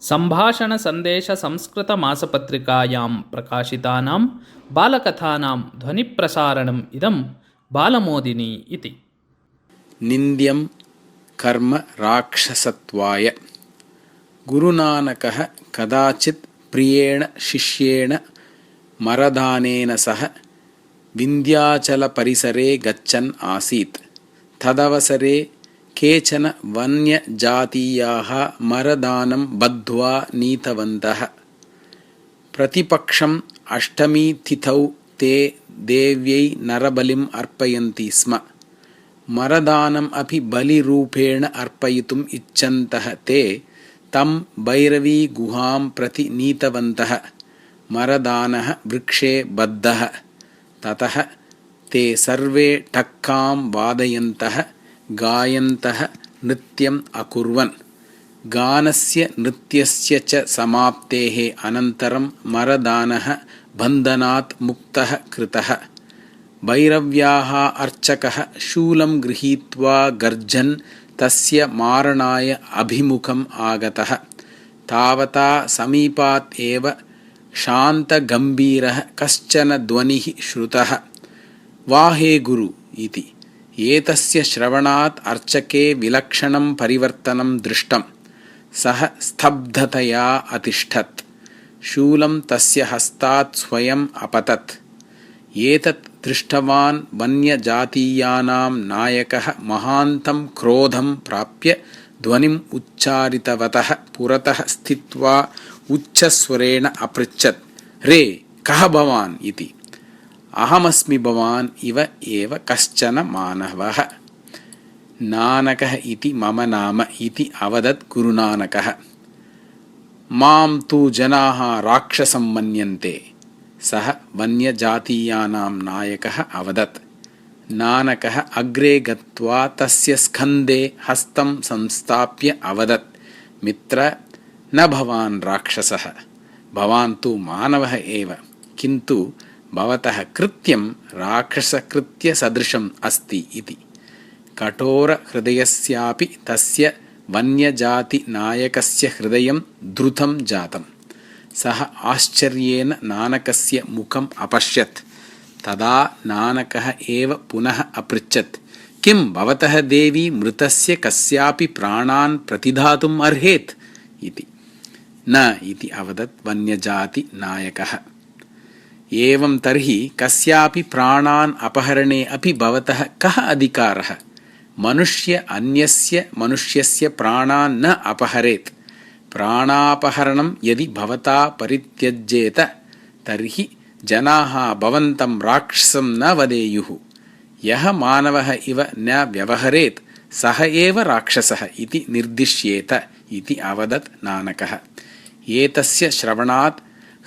सम्भाषणसन्देशसंस्कृतमासपत्रिकायां प्रकाशितानां बालकथानां ध्वनिप्रसारणम् इदं बालमोदिनी इति। निन्द्यं कर्म राक्षसत्वाय। गुरुनानकः कदाचित् प्रियेण शिष्येण मरदानेन सह विन्ध्याचलपरिसरे गच्छन् आसीत्। तदवसरे केचन वन्यजातीयाः मरदानं बद्ध्वा नीतवन्तः। प्रतिपक्षम् अष्टमीतिथौ ते देव्यै नरबलिम् अर्पयन्ति स्म। मरदानम् अपि बलिरूपेण अर्पयितुम् इच्छन्तः ते तं भैरवीगुहां प्रति नीतवन्तः। मरदानः वृक्षे बद्धः। ततः ते सर्वे टक्कां वादयन्तः गायन्तः नृत्यम् अकुर्वन्। गानस्य नृत्यस्य च समाप्तेः अनन्तरं मरदानः बन्धनात् मुक्तः कृतः। भैरव्याः अर्चकः शूलं गृहीत्वा गर्जन् तस्य मारणाय अभिमुखम् आगतः। तावता समीपात् एव शान्तगम्भीरः कश्चन ध्वनिः श्रुतः, वा हे गुरु इति। एतस्य श्रवणात् अर्चके विलक्षणं परिवर्तनं दृष्टं। सः स्तब्धतया अतिष्ठत्। शूलं तस्य हस्तात् स्वयम् अपतत्। एतत् दृष्टवान् वन्यजातीयानां नायकः महान्तं क्रोधं प्राप्य ध्वनिम् उच्चारितवतः पुरतः स्थित्वा उच्चस्वरेण अपृच्छत्, रे कः भवान् इति। अहमस्मि भवान् इव एव कश्चन मानवः। नानकः इति मम नाम इति अवदत् गुरुनानकः। मां तु जनाः राक्षसं मन्यन्ते, सः वन्यजातीयानां नायकः अवदत्। नानकः अग्रे गत्वा तस्य स्कन्धे हस्तं संस्थाप्य अवदत्, मित्र, न भवान् राक्षसः, भवान् तु मानवः एव, किन्तु भवतः कृत्यं राक्षसकृत्यसदृशम् अस्ति इति। कठोरहृदयस्यापि तस्य वन्यजातिनायकस्य हृदयं द्रुतं जातम्। सः आश्चर्येण नानकस्य मुखम् अपश्यत्। तदा नानकः एव पुनः अपृच्छत्, किं भवतः देवी मृतस्य कस्यापि प्राणान् प्रतिदातुम् अर्हेत् इति। न इति अवदत् वन्यजातिनायकः। एवं तर्हि कस्यापि प्राणान् अपहरणे अपि भवतः कः अधिकारः? मनुष्य अन्यस्य मनुष्यस्य प्राणान् न अपहरेत्। प्राणापहरणं यदि भवता परित्यज्येत तर्हि जनाः भवन्तं राक्षसं न वदेयुः। यः मानवः इव न व्यवहरेत् सः एव राक्षसः इति निर्दिश्येत इति अवदत् नानकः। एतस्य श्रवणात्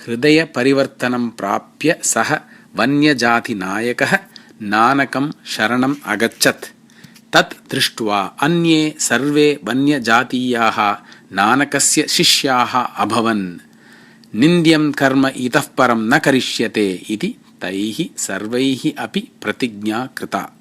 हृदयपरिवर्तनं प्राप्य सः वन्यजातिनायकः नानकं शरणम् अगच्छत्। तत् दृष्ट्वा अन्ये सर्वे वन्यजातीयाः नानकस्य शिष्याः अभवन्। निन्द्यं कर्म इतः परं न करिष्यते इति तैः सर्वैः अपि प्रतिज्ञा कृता।